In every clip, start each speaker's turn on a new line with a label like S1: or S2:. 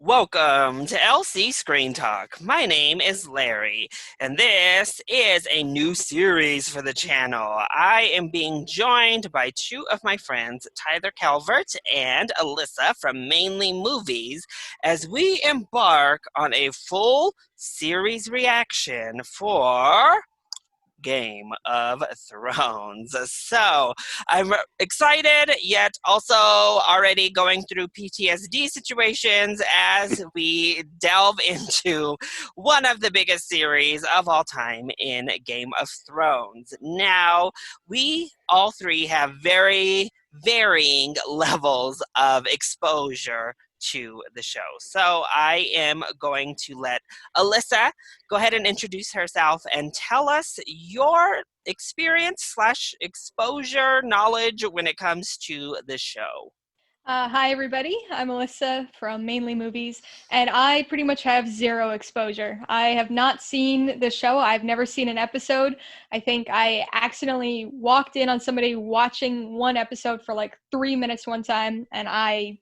S1: Welcome to LC Screen Talk. My name is Larry, and this is a new series for the channel. I am being joined by two of my friends, Tyler Calvert and Alyssa from Mainely Movies, as we embark on a full series reaction for Game of Thrones. So I'm excited, yet also already going through PTSD situations as we delve into one of the biggest series of all time in Game of Thrones. Now, we all three have very varying levels of exposure to the show. So I am going to let Alyssa go ahead and introduce herself and tell us your experience slash exposure knowledge when it comes to the show.
S2: Hi, everybody. I'm Alyssa from Mainly Movies, and I pretty much have zero exposure. I have not seen the show. I've never seen an episode. I think I accidentally walked in on somebody watching one episode for like 3 minutes one time, and I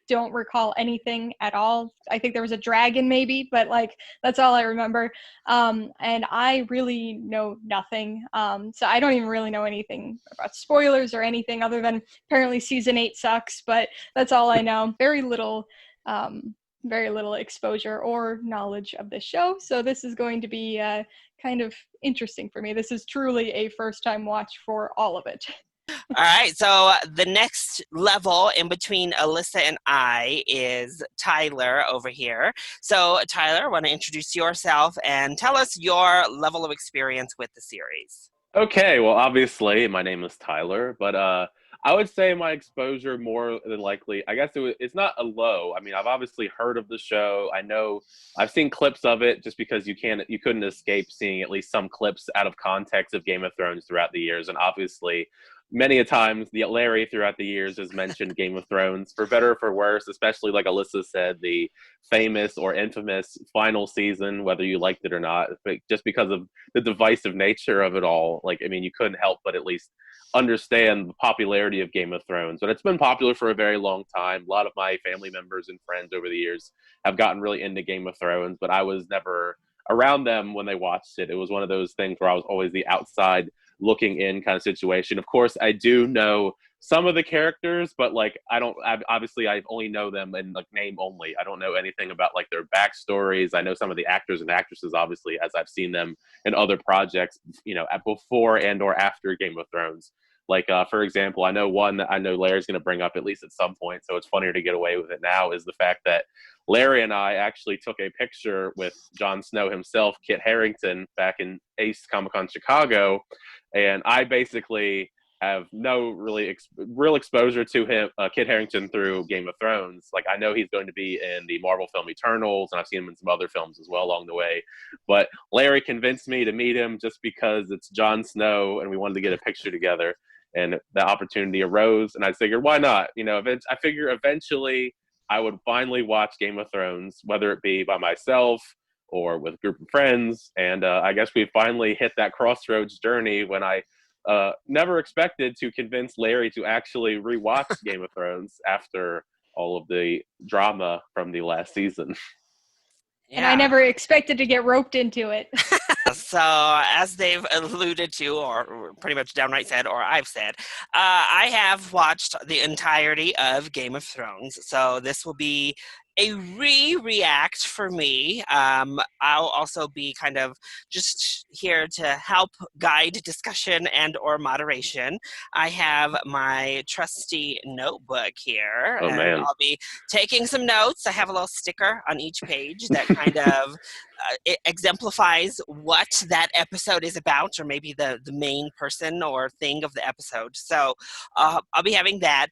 S2: don't recall anything at all. I think there was a dragon maybe, but like that's all I remember. And I really know nothing. So I don't even really know anything about spoilers or anything other than apparently season 8 sucks, but that's all I know. Very little exposure or knowledge of the show. So this is going to be kind of interesting for me. This is truly a first time watch for all of it.
S1: All right, so the next level in between Alyssa and I is Tyler over here. So, Tyler, want to introduce yourself and tell us your level of experience with the series?
S3: Okay, well, obviously, my name is Tyler, but I would say my exposure more than likely, I guess it's not a low. I mean, I've obviously heard of the show. I know I've seen clips of it just because you couldn't escape seeing at least some clips out of context of Game of Thrones throughout the years, and obviously, many a times the Larry throughout the years has mentioned Game of Thrones for better or for worse, especially like Alyssa said, the famous or infamous final season, whether you liked it or not, but just because of the divisive nature of it all. Like, I mean, you couldn't help but at least understand the popularity of Game of Thrones. But it's been popular for a very long time. A lot of my family members and friends over the years have gotten really into Game of Thrones, but I was never around them when they watched it. It was one of those things where I was always the outside looking in kind of situation. Of course, I do know some of the characters, but like obviously I only know them in like name only. I don't know anything about like their backstories. I know some of the actors and actresses obviously as I've seen them in other projects, before and or after Game of Thrones. Like for example, I know one that I know Larry's going to bring up at least at some point, so it's funnier to get away with it now, is the fact that Larry and I actually took a picture with Jon Snow himself, Kit Harington, back in Ace Comic Con Chicago, and I basically have no real exposure to him, Kit Harington, through Game of Thrones. Like, I know he's going to be in the Marvel film Eternals, and I've seen him in some other films as well along the way. But Larry convinced me to meet him just because it's Jon Snow, and we wanted to get a picture together. And the opportunity arose, and I figured, why not? I figure eventually I would finally watch Game of Thrones, whether it be by myself or with a group of friends. And I guess we finally hit that crossroads journey when I never expected to convince Larry to actually rewatch Game of Thrones after all of the drama from the last season.
S2: And I
S1: Yeah.
S2: never expected to get roped into it.
S1: So, as they've alluded to, or pretty much downright said, or I've said, I have watched the entirety of Game of Thrones. So, this will be a react for me. I'll also be kind of just here to help guide discussion and or moderation. I have my trusty notebook here,
S3: Oh
S1: and
S3: man.
S1: I'll be taking some notes. I have a little sticker on each page that kind of it exemplifies what that episode is about, or maybe the main person or thing of the episode. So I'll be having that.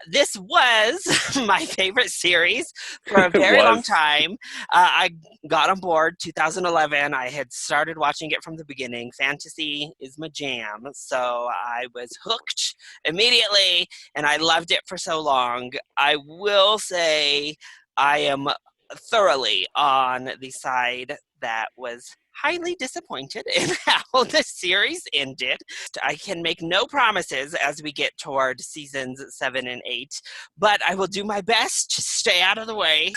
S1: This was my favorite series for a
S3: It
S1: very long
S3: was.
S1: time. I got on board 2011. I had started watching it from the beginning. Fantasy is my jam. So I was hooked immediately, and I loved it for so long. I will say I am thoroughly on the side that was highly disappointed in how the series ended. I can make no promises as we get toward seasons 7 and 8, but I will do my best to stay out of the way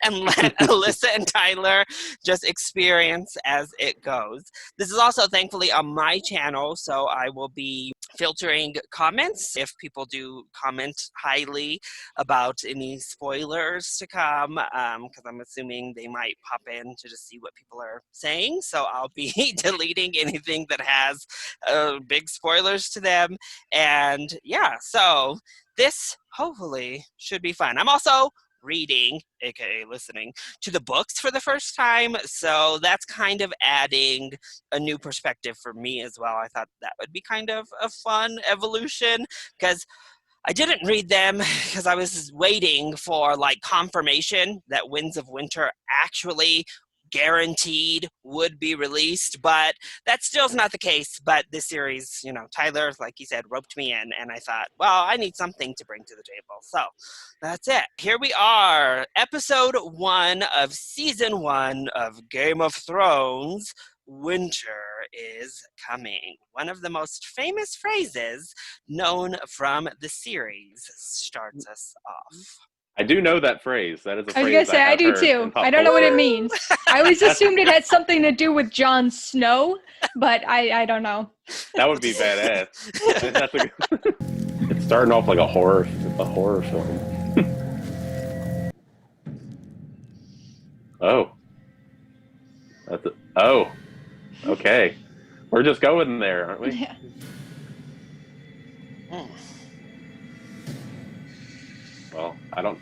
S1: and let Alyssa and Tyler just experience as it goes. This is also thankfully on my channel, so I will be filtering comments if people do comment highly about any spoilers to come, because I'm assuming they might pop in to just see what people are saying. So I'll be deleting anything that has big spoilers to them. And yeah, so this hopefully should be fun. I'm also reading, aka listening, to the books for the first time, so that's kind of adding a new perspective for me as well. I thought that would be kind of a fun evolution, because I didn't read them because I was waiting for like confirmation that Winds of Winter actually guaranteed would be released, but that still is not the case. But this series, you know, Tyler, like he said, roped me in, and I thought, well, I need something to bring to the table. So that's it. Here we are, episode 1 of season 1 of Game of Thrones. Winter is coming. One of the most famous phrases known from the series starts us off.
S3: I do know that phrase. That is a phrase
S2: I was gonna say I do too. I don't know what it means. I always assumed it had something to do with Jon Snow, but I don't know.
S3: That would be badass. It's starting off like a horror film. Oh. Oh. Okay. We're just going there, aren't we?
S2: Yeah.
S3: Well, I don't...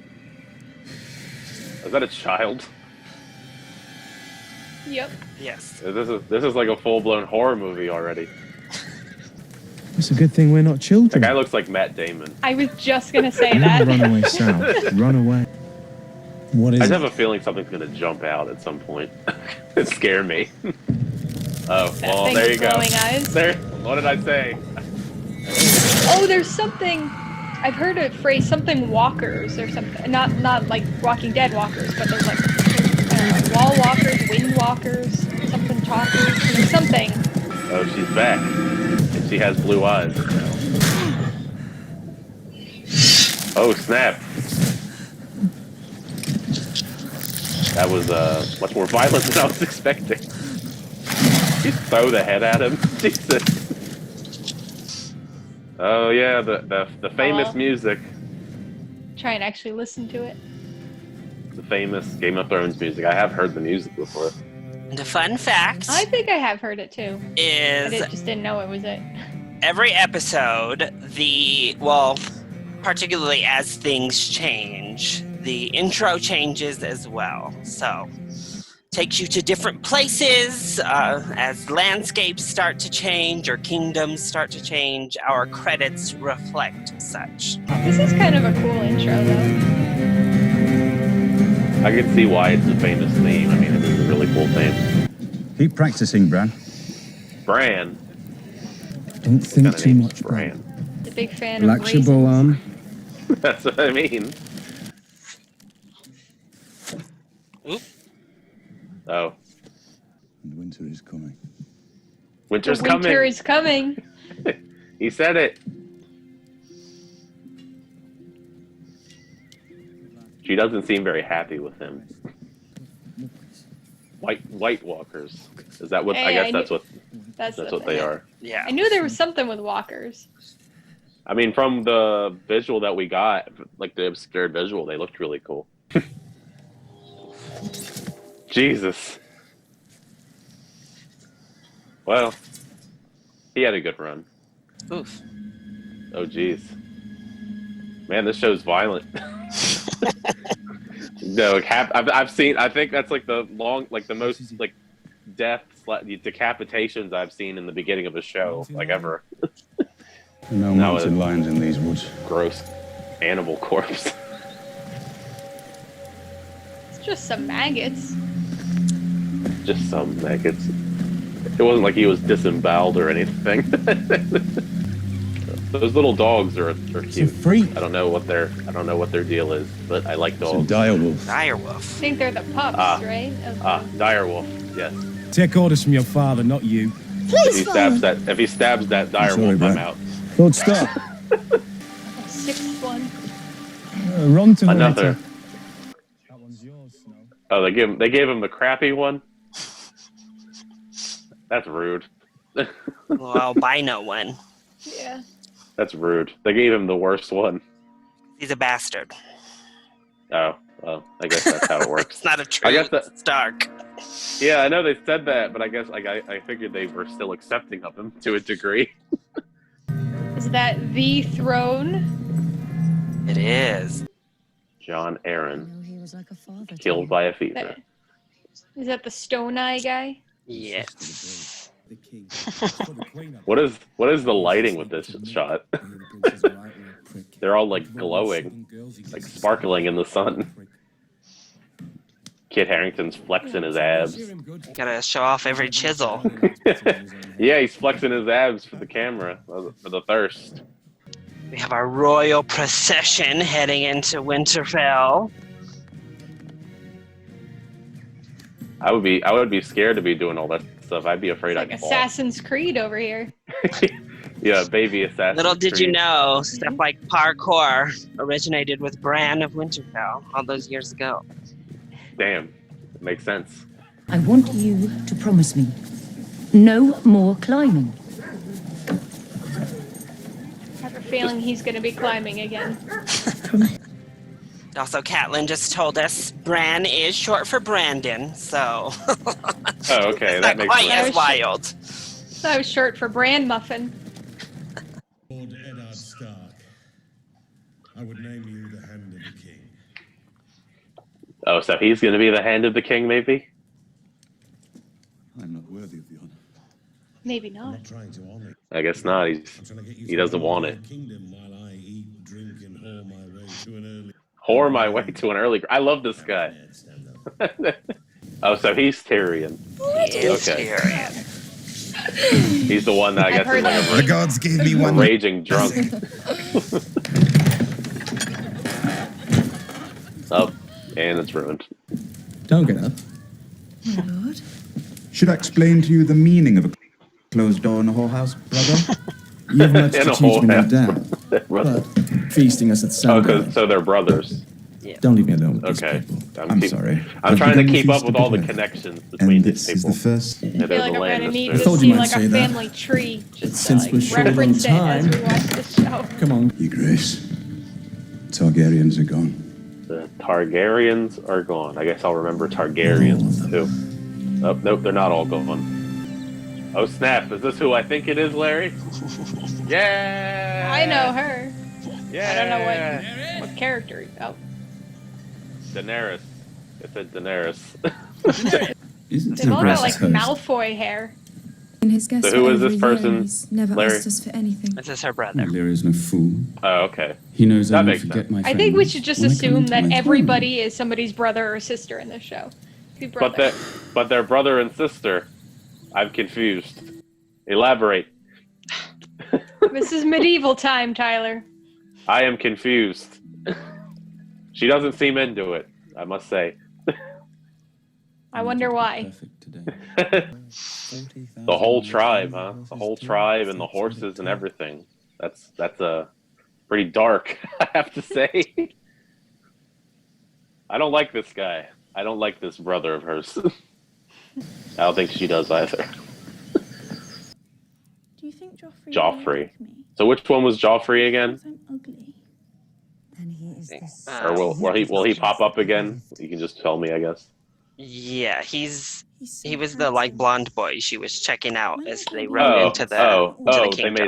S3: Is that a child?
S2: Yep.
S1: Yes.
S3: This is like a full-blown horror movie already.
S4: It's a good thing we're not children.
S3: That guy looks like Matt Damon.
S2: I was just gonna say that.
S4: Run away south. Run away. What is
S3: I
S4: it?
S3: just have a feeling something's going to jump out at some point. It scared me. Oh,
S2: That
S3: well,
S2: thing
S3: there
S2: with
S3: you go.
S2: glowing eyes.
S3: There. What did I say?
S2: Oh, there's something. I've heard a phrase, something walkers or something. Not like Walking Dead walkers, but there's like I don't know, wall walkers, wind walkers, something talkers, there's something.
S3: Oh, she's back. And she has blue eyes now. Oh, snap. That was much more violent than I was expecting. She throw the head at him. Jesus. Oh yeah, the famous music.
S2: Try and actually listen to it.
S3: The famous Game of Thrones music. I have heard the music before.
S1: The fun fact
S2: I think I have heard it too. I
S1: is
S2: just didn't know it was it.
S1: every episode, particularly as things change, the intro changes as well. So, takes you to different places as landscapes start to change or kingdoms start to change. Our credits reflect such.
S2: This is kind of a cool intro though.
S3: I can see why it's a famous theme. I mean, it's a really cool theme.
S4: Keep practicing, Bran.
S3: Bran.
S4: Don't think too much,
S3: Bran.
S2: The big fan
S4: Relax
S2: of
S4: your bow
S2: raisins.
S4: arm.
S3: That's what I mean.
S1: Oop.
S3: Oh.
S4: And winter is coming.
S3: Winter's
S2: The winter
S3: coming.
S2: is coming.
S3: He said it. She doesn't seem very happy with him. White walkers. Is that what?
S2: Hey,
S3: I guess
S2: That's
S3: what they are.
S1: Yeah.
S2: I knew there was something with walkers.
S3: I mean, from the visual that we got, like the obscured visual, they looked really cool. Jesus. Well, he had a good run.
S1: Oof.
S3: Oh, geez. Man, this show's violent. No, I've seen. I think that's like the most like decapitations I've seen in the beginning of a show, like ever.
S4: No mountain lions in these woods.
S3: Gross animal corpse.
S2: It's just some maggots.
S3: Just some maggots. It wasn't like he was disemboweled or anything. Those little dogs are cute.
S4: Freak.
S3: I don't know what their deal is, but I like dogs.
S4: It's a dire wolf.
S1: Direwolf.
S2: I think they're the pups, right?
S3: Dire wolf. Yes.
S5: Take orders from your father, not you.
S3: If he stabs that dire wolf, I'm out.
S4: Lord, stop.
S2: Sixth one.
S4: Run to
S3: Another.
S4: That one's yours, Snow.
S3: Oh, they gave him the crappy one. That's rude.
S1: Well, albino one.
S2: Yeah.
S3: That's rude. They gave him the worst one.
S1: He's a bastard.
S3: Oh, well, I guess that's how it works.
S1: It's not a true
S3: I guess that.
S1: Stark.
S3: Yeah, I know they said that, but I guess I figured they were still accepting of him to a degree.
S2: Is that the throne?
S1: It is.
S3: John Aaron,
S6: No, he was like a father to
S3: killed
S6: you.
S3: by a fever.
S2: Is that the Stone Eye guy?
S1: Yes.
S5: The king.
S3: What is the lighting with this shot? They're all like glowing, like sparkling in the sun. Kit Harington's flexing his abs.
S1: Gotta show off every chisel.
S3: Yeah, he's flexing his abs for the camera, for the thirst.
S1: We have our royal procession heading into Winterfell.
S3: I would be scared to be doing all that stuff. I'd be afraid
S2: Like
S3: I'd fall.
S2: Assassin's Creed over here.
S3: Yeah, baby assassin.
S1: Little did you know, stuff like parkour originated with Bran of Winterfell all those years ago.
S3: Damn, it makes sense.
S6: I want you to promise me no more climbing.
S2: I have a feeling he's going to be climbing again.
S1: Also, Catelyn just told us Bran is short for Brandon, so
S3: Oh, okay,
S1: it's
S3: that
S1: not
S3: makes
S1: quite
S3: sense.
S1: as wild.
S2: So I was short for Bran Muffin.
S5: Lord Eddard Stark, I would name you the Hand of the King.
S3: Oh, so he's going to be the hand of the king, maybe?
S4: I'm not worthy of the honor.
S2: Maybe
S5: I'm
S2: not.
S5: not trying to honor you.
S3: I guess not.
S5: I'm trying to get you
S3: He doesn't
S5: to
S3: want
S5: your
S3: it.
S5: kingdom while I eat, drink, and whore my way to an early.
S3: Whore my way to an early. I love this guy.
S5: Stand up.
S3: Oh, so he's Tyrion.
S1: He is
S3: Okay.
S1: Tyrion.
S3: He's the one that I
S2: I've
S3: guess
S2: heard
S3: is like
S2: that.
S5: The gods gave me
S3: a
S5: one.
S3: raging drunk. Oh, and it's ruined.
S4: Don't get up.
S6: My lord.
S4: Should I explain to you the meaning of a closed door in a whorehouse, brother? You have much
S3: In
S4: to
S3: a
S4: teach me, no
S3: whorehouse.
S4: doubt. But feasting us at
S3: Oh,
S4: sundown.
S3: so they're brothers.
S4: Don't leave me alone with
S3: Okay.
S4: these people. I'm sorry.
S3: I'm
S4: I've
S3: trying to
S4: begun
S3: keep up
S4: feast
S3: with
S4: a
S3: all
S4: bit
S3: the
S4: early.
S3: connections between
S4: And
S3: these
S4: this is
S3: people.
S4: the first.
S3: Yeah,
S2: I
S3: they're
S2: feel
S3: the
S2: like I'm going to need
S3: Lannisters.
S2: to
S4: thought you
S2: see
S4: might
S2: like a
S4: say that.
S2: family tree. Just to,
S4: Since
S2: like,
S4: we're short on
S2: reference it as we
S4: time.
S2: watch this show.
S4: Come on. Your Grace. Targaryens are gone.
S3: The Targaryens are gone. I guess I'll remember Targaryens too. Oh, nope, they're not all gone. Oh snap! Is this who I think it is, Larry? Yeah.
S2: I know her.
S3: Yeah.
S2: I don't know what character. Oh,
S3: Daenerys. It said Daenerys.
S4: Isn't
S2: they've all got like
S4: host?
S2: Malfoy hair.
S7: And his guests
S3: So who
S7: for
S3: is this
S7: every year,
S3: person,
S7: he's never
S3: Larry?
S7: asked us for anything.
S1: This is her brother.
S4: Larry's no fool.
S3: Oh, okay.
S4: He knows
S3: That
S4: I
S3: makes
S4: forget my
S2: I think we
S4: friends
S2: should just
S4: when I come
S2: assume
S4: into
S2: that
S4: my
S2: everybody is somebody's brother or sister in this show. Two
S3: But
S2: brothers.
S3: their brother and sister. I'm confused. Elaborate.
S2: This is medieval time, Tyler.
S3: I am confused. She doesn't seem into it, I must say.
S2: I wonder why.
S4: Perfect today.
S3: The whole tribe, huh? The whole tribe and the horses and everything. That's pretty dark, I have to say. I don't like this guy. I don't like this brother of hers. I don't think she does either.
S7: Do you think Joffrey?
S3: Joffrey.
S7: Like me?
S3: So which one was Joffrey again?
S7: I'm ugly.
S6: And he is this.
S3: Or will he pop up again? You can just tell me, I guess.
S1: Yeah, he
S7: So
S1: was the like
S7: handsome.
S1: blonde boy she was checking out as they rode into the
S3: they
S1: kingdom.
S3: made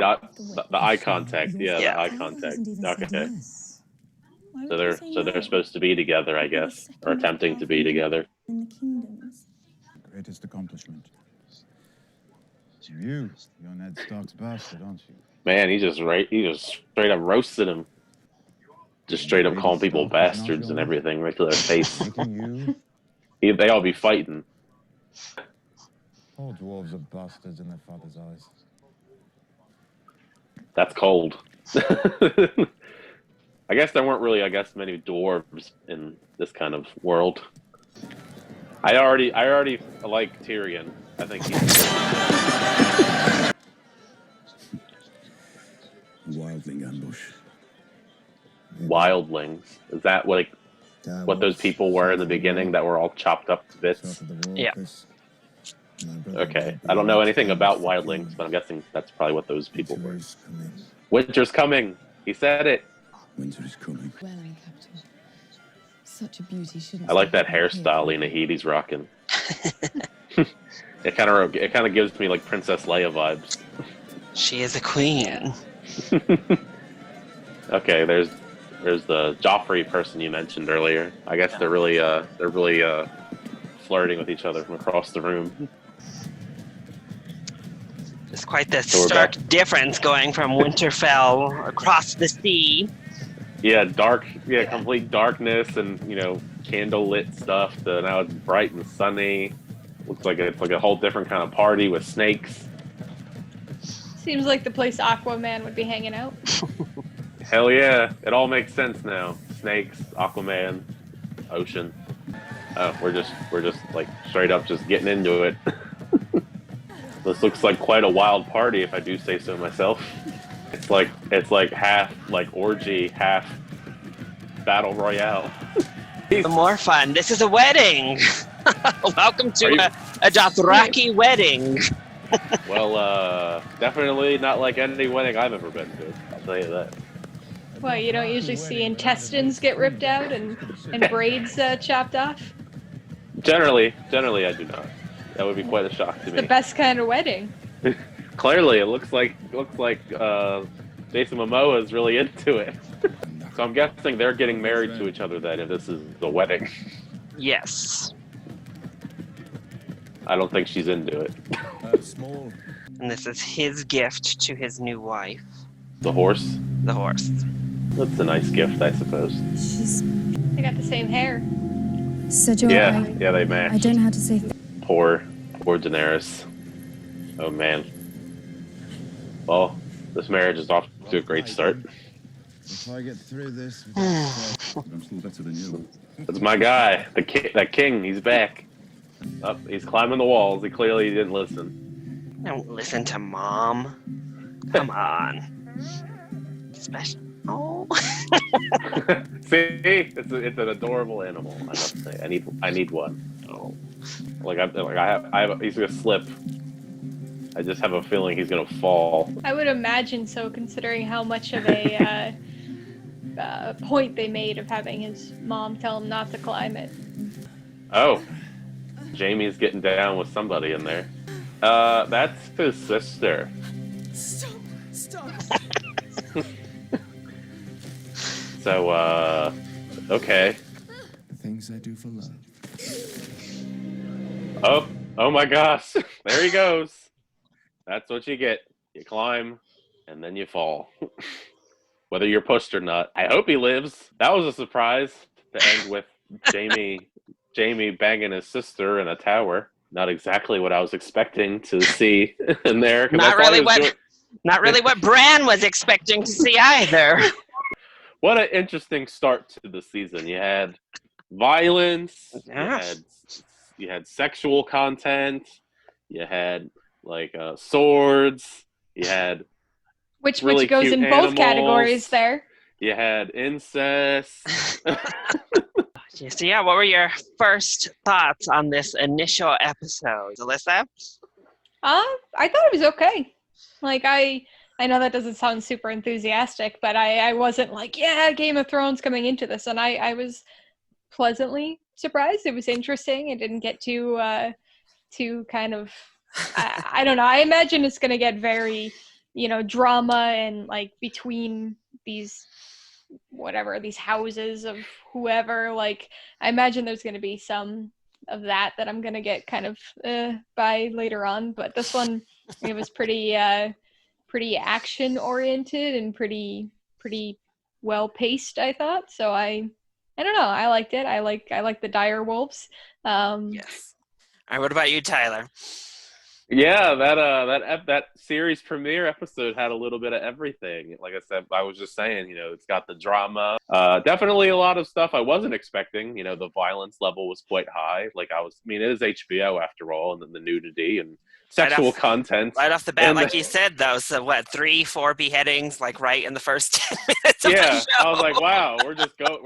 S3: the eye contact. Yeah,
S1: Yeah.
S3: the eye contact. Okay.
S7: Why
S3: So
S7: would
S3: they're
S7: you say
S3: so they're
S7: no?
S3: supposed to be together, I guess, or attempting to be together.
S7: In the kingdoms.
S4: Greatest accomplishment. You're Ned Stark's bastard, aren't you?
S3: Man, he just straight up roasted him. Just straight up calling people bastards and everything right to their face.
S4: Making you.
S3: They all be fighting.
S4: All dwarves are bastards in their father's eyes.
S3: That's cold. I guess there weren't really, many dwarves in this kind of world. I already like Tyrion. I think he's
S5: Wildling ambush.
S3: wildlings. Is that what those people were in the beginning that were all chopped up to bits?
S1: Yeah.
S3: Okay. I don't know anything about wildlings, but I'm guessing that's probably what those people were. Winter's coming. He said it.
S5: Winter is coming.
S8: Well, Captain. Such a beauty shouldn't.
S3: I like that hairstyle Lena Headey's rocking. It kind of gives me like Princess Leia vibes.
S1: She is a queen.
S3: Okay, there's the Joffrey person you mentioned earlier. I guess they're really flirting with each other from across the room.
S1: It's quite the stark difference going from Winterfell across the sea.
S3: Yeah, complete darkness and candle lit stuff. To now it's bright and sunny. Looks like it's like a whole different kind of party with snakes.
S2: Seems like the place Aquaman would be hanging out.
S3: Hell yeah, it all makes sense now. Snakes, Aquaman, ocean. Oh, we're just like straight up just getting into it. This looks like quite a wild party, if I do say so myself. It's like half like orgy, half battle royale.
S1: The more fun. This is a wedding. Welcome to a Dothraki wedding.
S3: Well, definitely not like any wedding I've ever been to. I'll tell you that.
S2: Well, you don't usually see intestines get ripped out and braids chopped off.
S3: Generally, I do not. That would be quite a shock to me.
S2: The best kind of wedding.
S3: Clearly, it looks like Jason Momoa is really into it. So I'm guessing they're getting married to each other then, if this is the wedding.
S1: Yes.
S3: I don't think she's into it.
S5: Small.
S1: And this is his gift to his new wife.
S3: The horse?
S1: The horse.
S3: That's a nice gift, I suppose.
S2: They got the same hair.
S6: Sir Jorah,
S3: Yeah, they match.
S6: I don't know how to say
S3: Poor Daenerys. Oh man. Well, this marriage is off to a great start.
S5: If I get through this, I'm still better than you.
S3: That's my guy, that king. He's back. Up, he's climbing the walls. He clearly didn't listen.
S1: Don't listen to Mom. Come on. Special. Oh.
S3: See, it's an adorable animal. I must say, I need one. Oh, he's gonna slip. I just have a feeling he's gonna fall.
S2: I would imagine so, considering how much of a point they made of having his mom tell him not to climb it.
S3: Oh, Jamie's getting down with somebody in there. That's his sister.
S7: Stop.
S3: So, okay.
S5: The things I do for love.
S3: Oh my gosh. There he goes. That's what you get. You climb, and then you fall. Whether you're pushed or not. I hope he lives. That was a surprise to end with Jamie banging his sister in a tower. Not exactly what I was expecting to see in there.
S1: Not really what Bran was expecting to see either.
S3: What an interesting start to the season. You had violence, you had sexual content, you had swords, you had
S2: Which
S3: really
S2: goes
S3: cute
S2: in
S3: animals.
S2: both categories there.
S3: You had incest.
S1: So what were your first thoughts on this initial episode, Alyssa?
S2: I thought it was okay. I know that doesn't sound super enthusiastic, but I wasn't like, yeah, Game of Thrones coming into this, and I was pleasantly surprised. It was interesting. It didn't get too kind of, I don't know. I imagine it's going to get very, drama and between these houses of whoever. I imagine there's going to be some of that I'm going to get kind of by later on. But this one, it was pretty action oriented and pretty well paced, I thought. So I don't know. I liked it. I like the dire wolves.
S1: Yes. All right. What about you, Tyler?
S3: Yeah, that series premiere episode had a little bit of everything. Like I said, I was just saying, it's got the drama. Definitely a lot of stuff I wasn't expecting. The violence level was quite high. It is HBO after all, and then the nudity and
S1: Right
S3: sexual
S1: off,
S3: content.
S1: right off the bat,
S3: And
S1: like you said, though. So what? 3, 4 beheadings, like right in the first 10 minutes of the
S3: yeah,
S1: show.
S3: I was like, wow, we're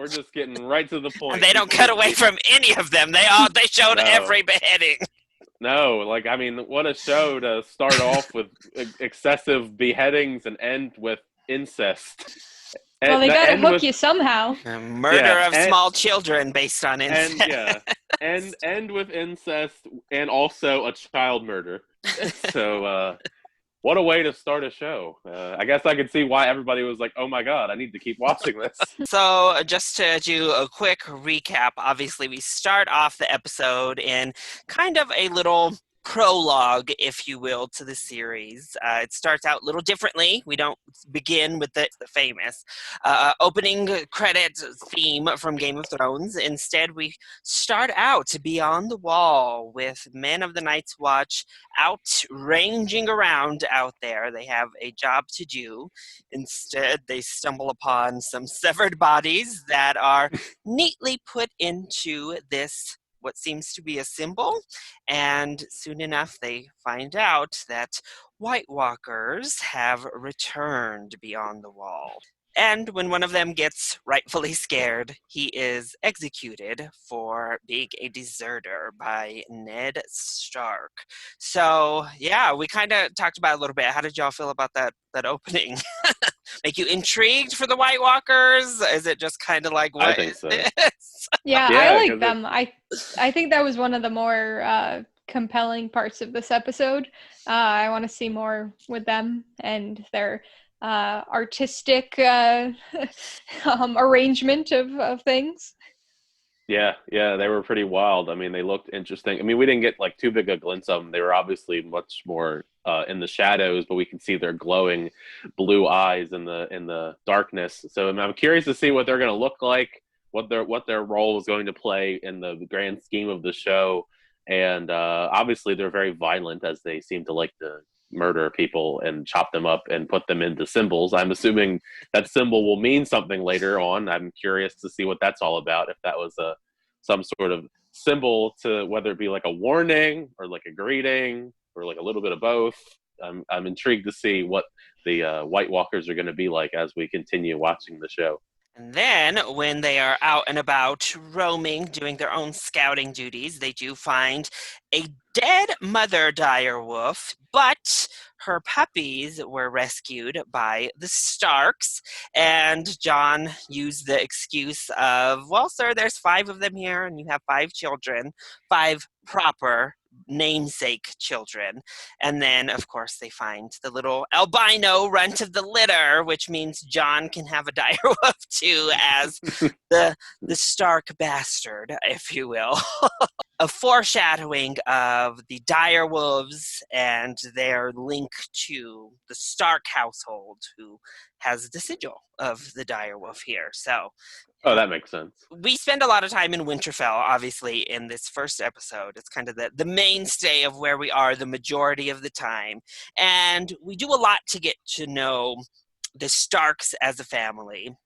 S3: just getting right to the point.
S1: And they don't cut away from any of them. They showed
S3: No.
S1: every beheading.
S3: No, what a show to start off with excessive beheadings and end with incest.
S2: Well,
S3: And
S2: they gotta
S3: end
S2: hook
S3: with
S2: you somehow.
S1: Murder of
S3: and,
S1: small children based on incest.
S3: and end with incest and also a child murder. So what a way to start a show. I guess I could see why everybody was like, oh my God, I need to keep watching this.
S1: So, just to do a quick recap, obviously, we start off the episode in kind of a little prologue, if you will, to the series. It starts out a little differently. We don't begin with the famous opening credit theme from Game of Thrones. Instead, we start out beyond the wall with men of the Night's Watch out ranging around out there. They have a job to do. Instead, they stumble upon some severed bodies that are neatly put into this, what seems to be a symbol, and soon enough they find out that White Walkers have returned beyond the wall. And when one of them gets rightfully scared, he is executed for being a deserter by Ned Stark. So, yeah, we kind of talked about it a little bit. How did y'all feel about that opening? Make you intrigued for the White Walkers? Is it just kind of like,
S3: I
S1: what
S3: think
S1: is
S3: so.
S2: Yeah,
S3: Yeah,
S2: I
S3: 'cause
S2: like them. I think that was one of the more compelling parts of this episode. I want to see more with them and their artistic arrangement of things.
S3: Yeah, they were pretty wild. I mean, they looked interesting. I mean, we didn't get like too big a glimpse of them. They were obviously much more in the shadows, but we can see their glowing blue eyes in the darkness. So I'm curious to see what they're going to look like, what their role is going to play in the grand scheme of the show. And obviously, they're very violent, as they seem to like to murder people and chop them up and put them into symbols. I'm assuming that symbol will mean something later on. I'm curious to see what that's all about. If that was some sort of symbol, to whether it be like a warning or like a greeting or like a little bit of both. I'm intrigued to see what the White Walkers are going to be like as we continue watching the show.
S1: And then, when they are out and about roaming, doing their own scouting duties, they do find a dead mother direwolf, but her puppies were rescued by the Starks. And John used the excuse of, well, sir, there's 5 of them here, and you have 5 children, 5 proper namesake children. And then, of course, they find the little albino runt of the litter, which means John can have a direwolf too, as the Stark bastard, if you will. A foreshadowing of the direwolves and their link to the Stark household, who has the sigil of the direwolf here. So,
S3: Oh, that makes sense.
S1: we spend a lot of time in Winterfell, obviously, in this first episode. It's kind of the mainstay of where we are the majority of the time. And we do a lot to get to know the Starks as a family.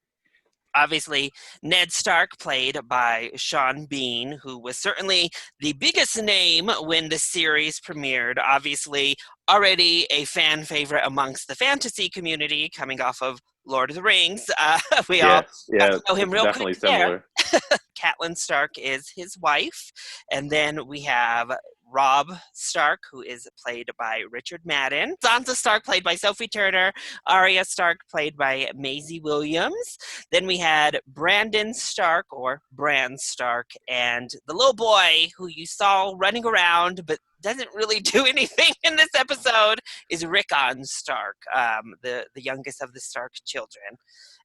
S1: Obviously, Ned Stark, played by Sean Bean, who was certainly the biggest name when the series premiered. Obviously, already a fan favorite amongst the fantasy community, coming off of Lord of the Rings. We all got to know him real
S3: definitely
S1: quick there.
S3: similar.
S1: Catelyn Stark is his wife. And then we have Robb Stark, who is played by Richard Madden. Sansa Stark, played by Sophie Turner. Arya Stark, played by Maisie Williams. Then we had Brandon Stark, or Bran Stark, and the little boy who you saw running around but doesn't really do anything in this episode is Rickon Stark, the youngest of the Stark children.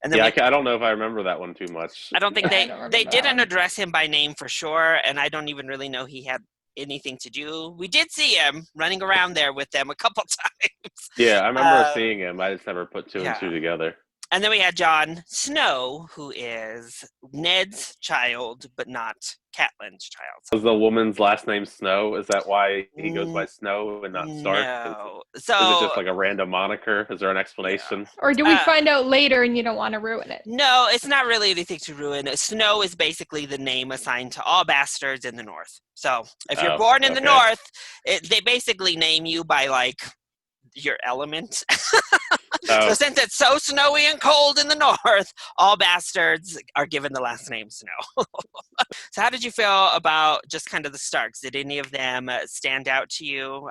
S1: And then
S3: I don't know if I remember that one too much.
S1: I don't think
S2: I don't remember
S1: they
S2: that
S1: didn't
S2: one.
S1: address him by name for sure, and I don't even really know he had anything to do. We did see him running around there with them a couple times.
S3: Yeah, I remember seeing him. I just never put two and two
S1: Yeah.
S3: together.
S1: And then we had Jon Snow, who is Ned's child, but not Catelyn's child.
S3: Was the woman's last name Snow? Is that why he goes by Snow and not Stark?
S1: No.
S3: Is it just like a random moniker? Is there an explanation?
S2: Or do we find out later and you don't want to ruin it?
S1: No, it's not really anything to ruin. Snow is basically the name assigned to all bastards in the North. So if you're born in the North, they basically name you by like your element. So since it's so snowy and cold in the North, all bastards are given the last name Snow. So how did you feel about just kind of the Starks? Did any of them stand out to you?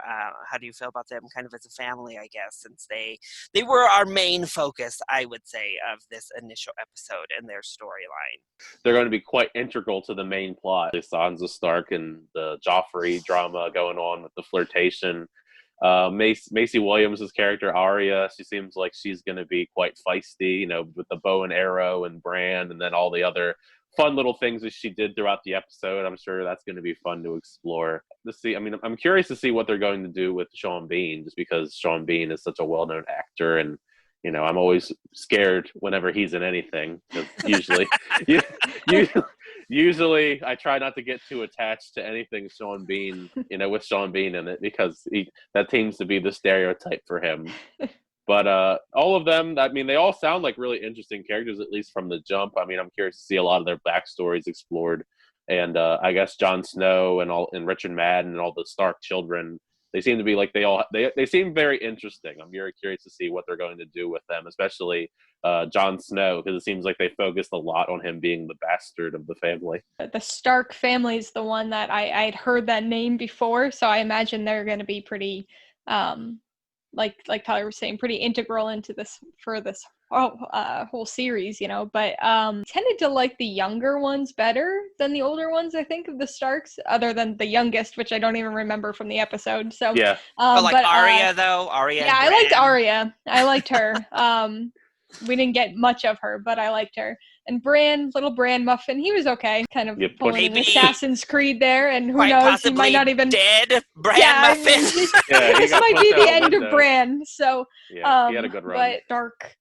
S1: How do you feel about them kind of as a family, I guess, since they were our main focus, I would say, of this initial episode and their storyline?
S3: They're going to be quite integral to the main plot. The Sansa Stark and the Joffrey drama going on with the flirtation. Macy Williams' character Arya, she seems like she's going to be quite feisty, with the bow and arrow and Bran, and then all the other fun little things that she did throughout the episode. I'm sure that's going to be fun to explore. I'm curious to see what they're going to do with Sean Bean, just because Sean Bean is such a well-known actor, and I'm always scared whenever he's in anything. Usually I try not to get too attached to anything Sean Bean, with Sean Bean in it, because that seems to be the stereotype for him. But all of them, they all sound like really interesting characters, at least from the jump. I'm curious to see a lot of their backstories explored. And I guess Jon Snow and Richard Madden and all the Stark children, they seem to be like they seem very interesting. I'm very curious to see what they're going to do with them, especially Jon Snow, because it seems like they focused a lot on him being the bastard of the family.
S2: The Stark family is the one that I'd heard that name before, so I imagine they're going to be pretty, like Tyler was saying, pretty integral into this whole series, But tended to like the younger ones better than the older ones, I think, of the Starks, other than the youngest, which I don't even remember from the episode. So
S3: yeah,
S1: but Arya though, Arya.
S2: Yeah, I liked Arya. I liked her. We didn't get much of her, but I liked her. And Bran, little Bran Muffin, he was okay. Kind of pulling an Assassin's Creed there, and who knows, he might not even
S1: dead. Bran Muffin.
S2: This might be the end of Bran. So,
S3: he had a good run.
S2: But Dark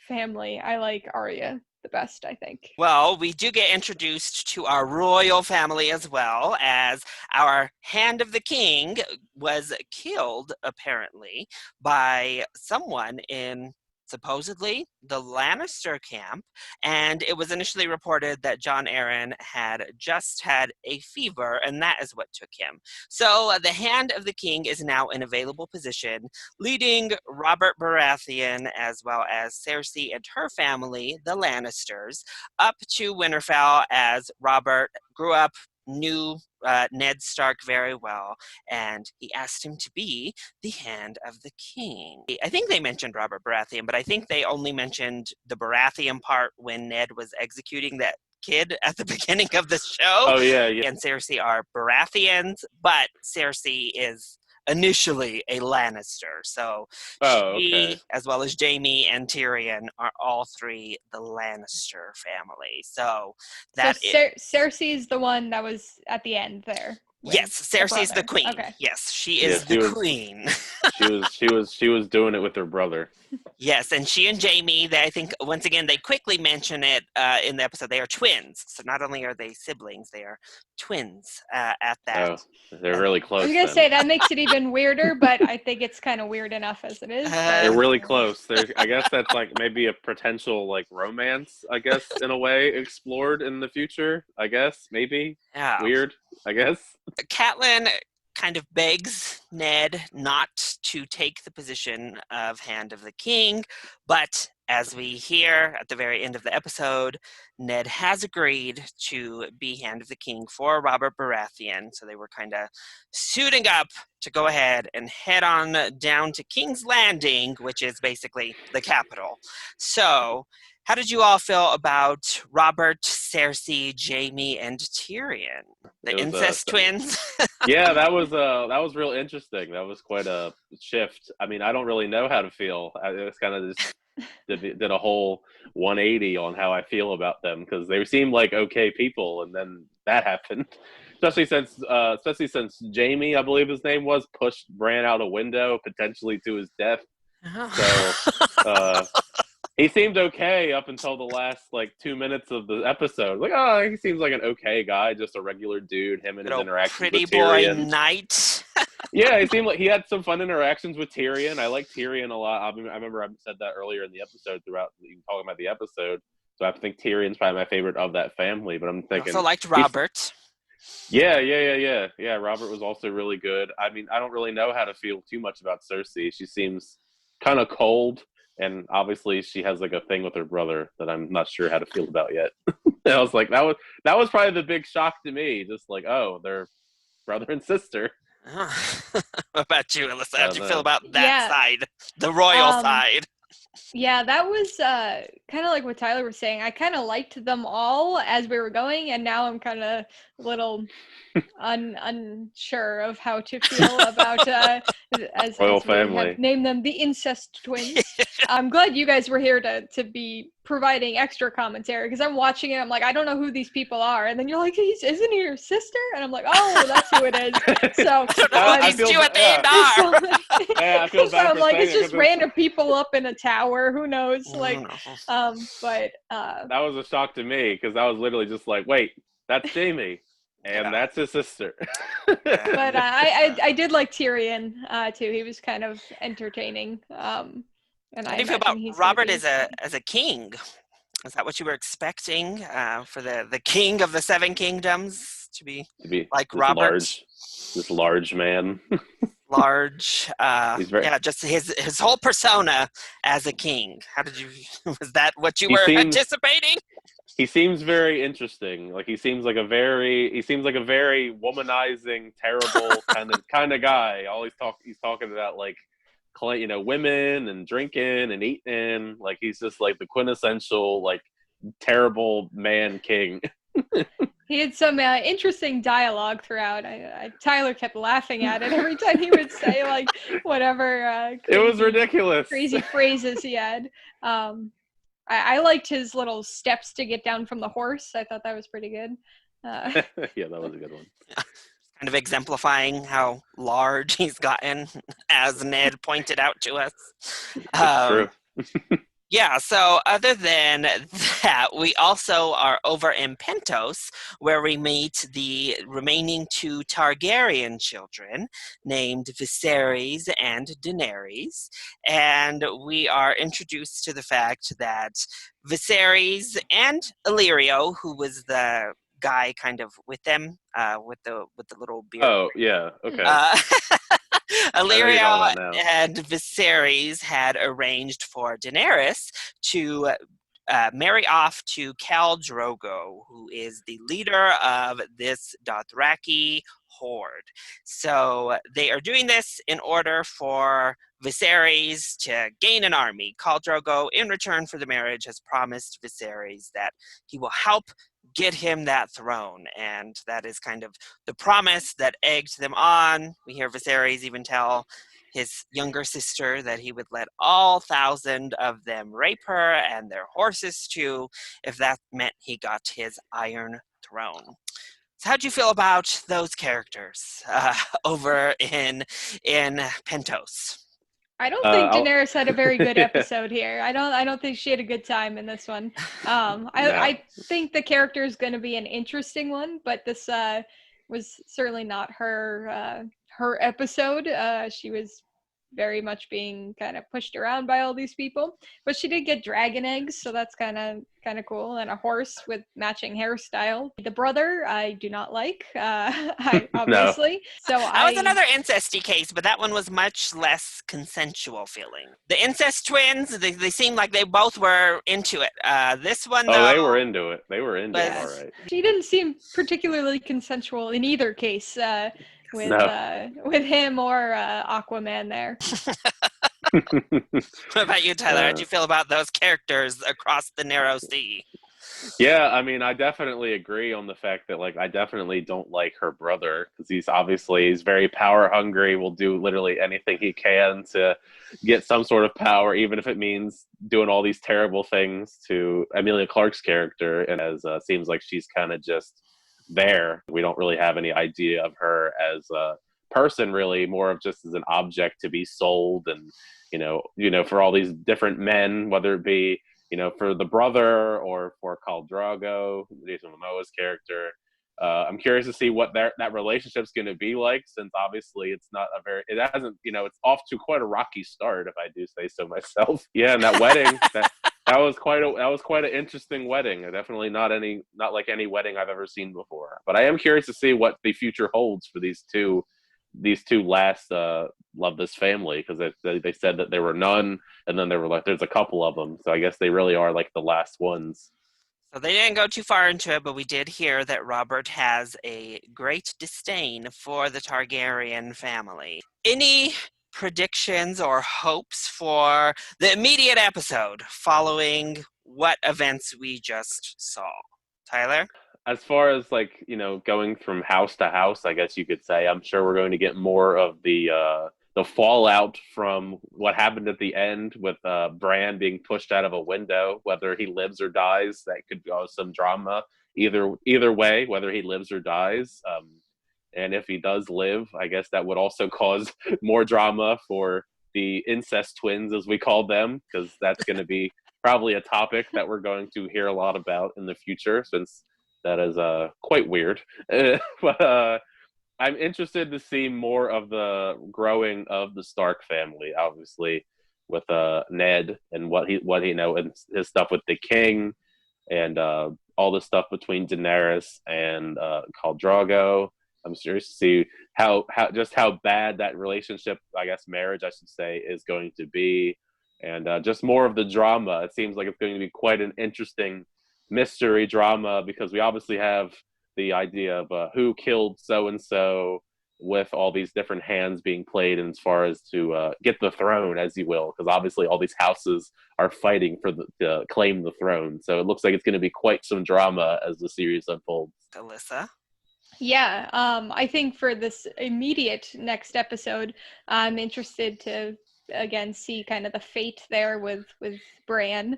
S2: family, I like Arya the best, I think.
S1: Well, we do get introduced to our royal family as well, as our Hand of the King was killed, apparently, by someone in supposedly the Lannister camp, and it was initially reported that Jon Arryn had just had a fever, and that is what took him. So the Hand of the King is now in available position, leading Robert Baratheon as well as Cersei and her family, the Lannisters, up to Winterfell, as Robert grew up, knew Ned Stark very well, and he asked him to be the Hand of the King. I think they mentioned Robert Baratheon, but I think they only mentioned the Baratheon part when Ned was executing that kid at the beginning of the show.
S3: Oh, yeah.
S1: And Cersei are Baratheons, but Cersei is initially a Lannister. So she, as well as Jaime and Tyrion, are all three the Lannister family. So
S2: Cersei is the one that was at the end there.
S1: Yes, Cersei's the queen.
S2: Okay.
S1: Yes, she is the queen.
S3: She was doing it with her brother.
S1: Yes, and she and Jaime, I think, once again, they quickly mention it in the episode. They are twins. So not only are they siblings, they are twins at that.
S3: Oh, they're really close.
S2: I was going to say, that makes it even weirder, but I think it's kind of weird enough as it is.
S3: They're really close. I guess that's like maybe a potential like romance, I guess, in a way, explored in the future, I guess, maybe.
S1: Yeah.
S3: Weird, I guess.
S1: Catelyn kind of begs Ned not to take the position of Hand of the King, but as we hear at the very end of the episode, Ned has agreed to be Hand of the King for Robert Baratheon, so they were kind of suiting up to go ahead and head on down to King's Landing, which is basically the capital. So, how did you all feel about Robert, Cersei, Jaime, and Tyrion? The incest twins?
S3: Yeah, that was real interesting. That was quite a shift. I mean, I don't really know how to feel. It's kind of just did a whole 180 on how I feel about them, because they seemed like okay people, and then that happened. Especially since Jaime, I believe his name was, pushed Bran out a window, potentially to his death. So He seemed okay up until the last like 2 minutes of the episode. Like, oh, he seems like an okay guy, just a regular dude. Him and his
S1: Little
S3: interactions
S1: pretty
S3: with
S1: boy
S3: Tyrion.
S1: knight.
S3: Yeah, he seemed like he had some fun interactions with Tyrion. I like Tyrion a lot. I remember I said that earlier in the episode throughout talking about the episode. So I think Tyrion's probably my favorite of that family. But I'm
S1: I
S3: thinking,
S1: also liked Robert.
S3: yeah. Robert was also really good. I mean, I don't really know how to feel too much about Cersei. She seems kind of cold, and obviously she has like a thing with her brother that I'm not sure how to feel about yet. And I was like, that was probably the big shock to me. Just like, oh, they're brother and sister.
S1: What about you, Alyssa? How'd you feel about that
S2: Yeah.
S1: side, the royal
S2: Um,
S1: side?
S2: Yeah, that was kind of like what Tyler was saying. I kind of liked them all as we were going, and now I'm kind of a little unsure of how to feel about as
S3: Royal
S2: we
S3: family.
S2: have named them the incest twins. I'm glad you guys were here to be providing extra commentary, because I'm watching it. I'm like, I don't know who these people are, and then you're like, isn't he your sister? And I'm like, oh, that's who it is. So
S1: I don't know who these two at the end are.
S3: Yeah, I feel
S2: so
S3: bad
S2: I'm
S3: for
S2: like,
S3: saying
S2: it's
S3: it,
S2: just
S3: 'cause
S2: random people up in a tower. Who knows?
S1: I
S2: Like,
S1: don't know.
S3: that was a shock to me because I was literally just like, wait, that's Jamie, and
S1: Yeah.
S3: that's his sister.
S2: but I did like Tyrion too. He was kind of entertaining. And
S1: How
S2: I
S1: do you feel about
S2: imagine he's gonna
S1: Robert
S2: be-
S1: as a king? Is that what you were expecting for the king of the Seven Kingdoms to be like
S3: this
S1: Robert?
S3: this large man.
S1: Large.
S3: He's very.
S1: Yeah, just his whole persona as a king. How did you? Was that what you
S3: He
S1: were
S3: seems-
S1: anticipating?
S3: He seems very interesting. Like he seems like a very womanizing, terrible kind of guy. He's talking about like, women and drinking and eating. Like he's just like the quintessential like terrible man king.
S2: He had some interesting dialogue throughout. Tyler kept laughing at it every time he would say like whatever.
S3: It was ridiculous.
S2: Crazy phrases he had. I liked his little steps to get down from the horse. I thought that was pretty good.
S3: Yeah, that was a good one.
S1: Kind of exemplifying how large he's gotten, as Ned pointed out to us.
S3: That's true.
S1: Yeah, so other than that, we also are over in Pentos, where we meet the remaining two Targaryen children named Viserys and Daenerys. And we are introduced to the fact that Viserys and Illyrio, who was the guy kind of with them, with the little beard.
S3: Oh yeah, okay.
S1: Illyrio and Viserys had arranged for Daenerys to marry off to Khal Drogo, who is the leader of this Dothraki horde. So they are doing this in order for Viserys to gain an army. Khal Drogo, in return for the marriage, has promised Viserys that he will help get him that throne, and that is kind of the promise that egged them on. We hear Viserys even tell his younger sister that he would let all 1,000 of them rape her and their horses too, if that meant he got his Iron Throne. So how'd you feel about those characters over in Pentos?
S2: I don't think Daenerys had a very good episode here. I don't think she had a good time in this one. I think the character is going to be an interesting one, but this was certainly not her episode. She was very much being kind of pushed around by all these people, but she did get dragon eggs, so that's kind of cool, and a horse with matching hairstyle. The brother I do not like, obviously. No. So
S1: that was another incesty case, but that one was much less consensual feeling. The incest twins, they seemed like they both were into it. This one, though,
S3: they were into it. They were into it, all right.
S2: She didn't seem particularly consensual in either case. With him or Aquaman there.
S1: What about you, Tyler? How'd you feel about those characters across the narrow sea?
S3: Yeah, I mean, I definitely agree on the fact that, like, I definitely don't like her brother because he's very power hungry, will do literally anything he can to get some sort of power, even if it means doing all these terrible things to Emilia Clarke's character. And as seems like she's kind of just there. We don't really have any idea of her as a person, really, more of just as an object to be sold, and for all these different men, whether it be for the brother or for Khal Drogo, Jason Momoa's character. I'm curious to see what that relationship's going to be like, since obviously it hasn't, it's off to quite a rocky start, if I do say so myself. Yeah, and that wedding, that was quite an interesting wedding. Definitely not like any wedding I've ever seen before. But I am curious to see what the future holds for these two last Love This family, because they said that there were none, and then there were there's a couple of them. So I guess they really are like the last ones.
S1: So they didn't go too far into it, but we did hear that Robert has a great disdain for the Targaryen family. Any predictions or hopes for the immediate episode following what events we just saw? Tyler?
S3: As far as going from house to house, I guess you could say, I'm sure we're going to get more of the fallout from what happened at the end with Bran being pushed out of a window. Whether he lives or dies, that could cause some drama either way, whether he lives or dies. And if he does live, I guess that would also cause more drama for the incest twins, as we call them, because that's going to be probably a topic that we're going to hear a lot about in the future, since that is quite weird. But I'm interested to see more of the growing of the Stark family, obviously, with Ned and what he and his stuff with the king, and all the stuff between Daenerys and Khal Drogo. I'm curious to see how bad that relationship, I guess marriage I should say, is going to be, and just more of the drama. It seems like it's going to be quite an interesting mystery drama, because we obviously have the idea of who killed so and so, with all these different hands being played, and as far as to get the throne, as you will, because obviously all these houses are fighting to claim the throne. So it looks like it's going to be quite some drama as the series unfolds.
S1: Alyssa?
S2: Yeah, I think for this immediate next episode, I'm interested to again see kind of the fate there with Bran.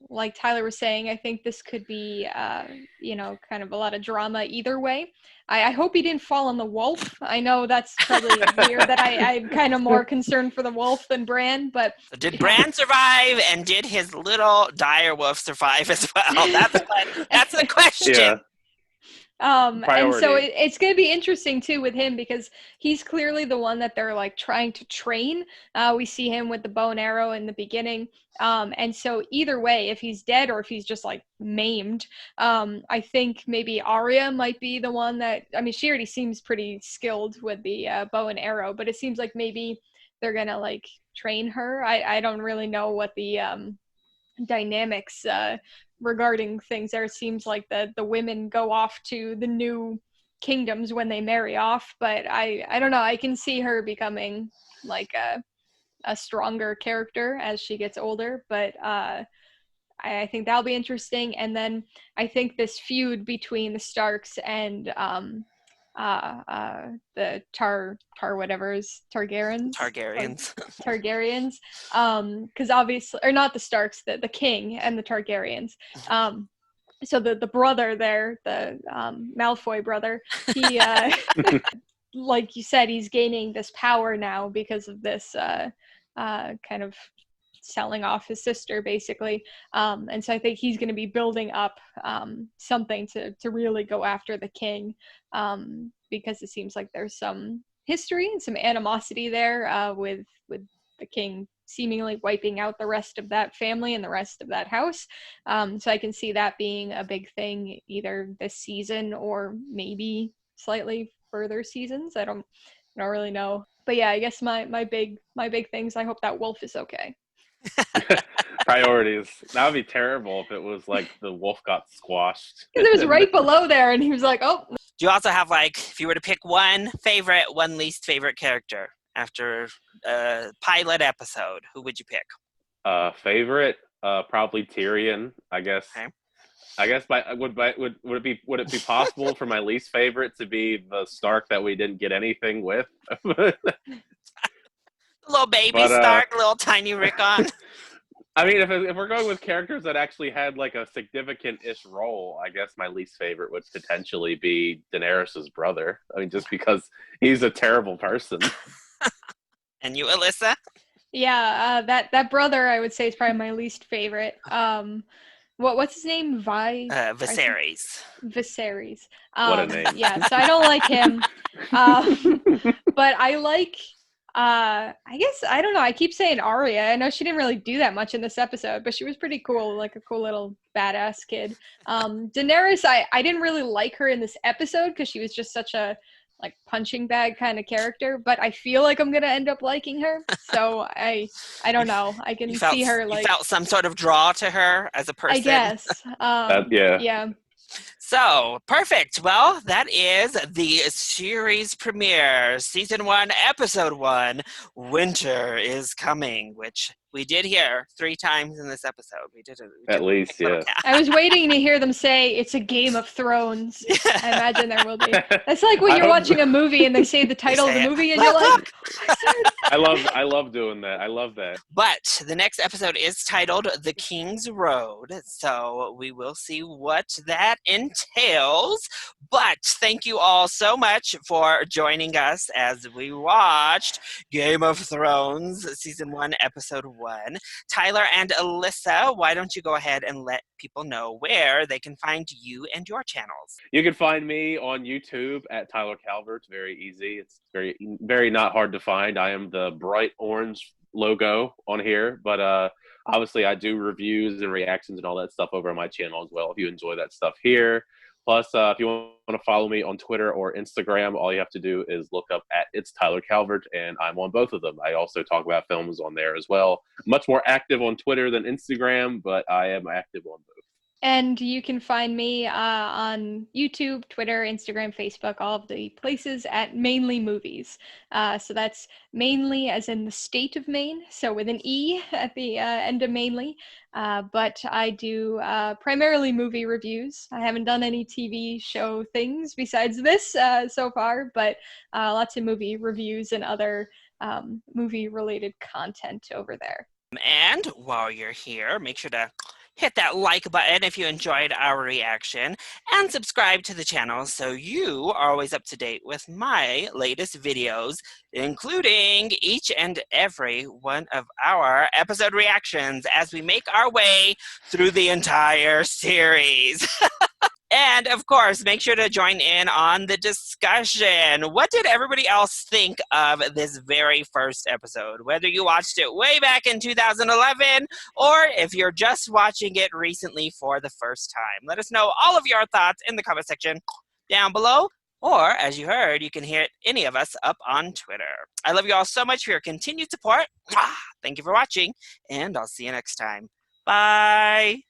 S2: Like Tyler was saying, I think this could be, kind of a lot of drama either way. I hope he didn't fall on the wolf. I know that's probably weird that I'm kind of more concerned for the wolf than Bran, but...
S1: So did Bran survive, and did his little dire wolf survive as well? That's the question.
S3: Yeah.
S2: And so it's going to be interesting too with him, because he's clearly the one that they're trying to train. We see him with the bow and arrow in the beginning. And so either way, if he's dead or if he's just maimed, I think maybe Arya might be the one that, she already seems pretty skilled with the bow and arrow, but it seems like maybe they're going to train her. I don't really know what the dynamics regarding things there. It seems like the women go off to the new kingdoms when they marry off, but I don't know. I can see her becoming a stronger character as she gets older, but I think that'll be interesting. And then I think this feud between the Starks and the Targaryens, because obviously, or not the Starks, the king and the Targaryens. So the brother there, the Malfoy brother, he like you said, he's gaining this power now because of this kind of selling off his sister, basically. And so I think he's going to be building up something to really go after the king, because it seems like there's some history and some animosity there with the king seemingly wiping out the rest of that family and the rest of that house. So I can see that being a big thing either this season or maybe slightly further seasons. I don't really know. But yeah, I guess my big things, I hope that wolf is okay.
S3: Priorities. That would be terrible if it was the wolf got squashed.
S2: Because it was right below there, and he was like, oh.
S1: Do you also have if you were to pick one favorite, one least favorite character after a pilot episode, who would you pick?
S3: Favorite? Probably Tyrion, I guess.
S1: Okay.
S3: I guess would it be possible for my least favorite to be the Stark that we didn't get anything with?
S1: Little baby Stark, little tiny Rickon.
S3: If we're going with characters that actually had a significant-ish role, I guess my least favorite would potentially be Daenerys' brother. Just because he's a terrible person.
S1: And you, Alyssa?
S2: Yeah, that brother I would say is probably my least favorite. What's his name?
S1: Viserys.
S2: Viserys.
S3: What a name.
S2: Yeah, so I don't like him. But I like I guess I don't know, I keep saying Arya. I know she didn't really do that much in this episode, but she was pretty cool, like a cool little badass kid. Daenerys, I didn't really like her in this episode because she was just such a like punching bag kind of character, but I feel like I'm gonna end up liking her. So I don't know. I can see her like
S1: you felt some sort of draw to her as a person.
S2: I guess.
S3: Yeah.
S2: Yeah.
S1: So, perfect. Well, that is the series premiere, season 1, episode 1, Winter is Coming, which we did hear 3 times in this episode. We did
S3: At least, yeah.
S2: I was waiting to hear them say it's a Game of Thrones. I imagine there will be. That's like when you're watching a movie and they say the title of the movie and you're like,
S3: I love doing that. I love that.
S1: But the next episode is titled The King's Road, so we will see what that entails. But thank you all so much for joining us as we watched Game of Thrones, season 1, episode 1. Tyler and Alyssa, why don't you go ahead and let people know where they can find you and your channels?
S3: You can find me on YouTube at Tyler Calvert. It's very easy. It's very, very not hard to find. I am the bright orange logo on here, but obviously I do reviews and reactions and all that stuff over on my channel as well, if you enjoy that stuff here. Plus, if you want to follow me on Twitter or Instagram, all you have to do is look up at It's Tyler Calvert, and I'm on both of them. I also talk about films on there as well. Much more active on Twitter than Instagram, but I am active on both.
S2: And you can find me on YouTube, Twitter, Instagram, Facebook, all of the places at Mainely Movies. So that's Mainly as in the state of Maine, so with an E at the end of Mainly. But I do primarily movie reviews. I haven't done any TV show things besides this so far, but lots of movie reviews and other movie-related content over there.
S1: And while you're here, make sure to hit that like button if you enjoyed our reaction, and subscribe to the channel so you are always up to date with my latest videos, including each and every one of our episode reactions as we make our way through the entire series. And of course, make sure to join in on the discussion. What did everybody else think of this very first episode? Whether you watched it way back in 2011 or if you're just watching it recently for the first time. Let us know all of your thoughts in the comment section down below. Or, as you heard, you can hit any of us up on Twitter. I love you all so much for your continued support. Thank you for watching, and I'll see you next time. Bye.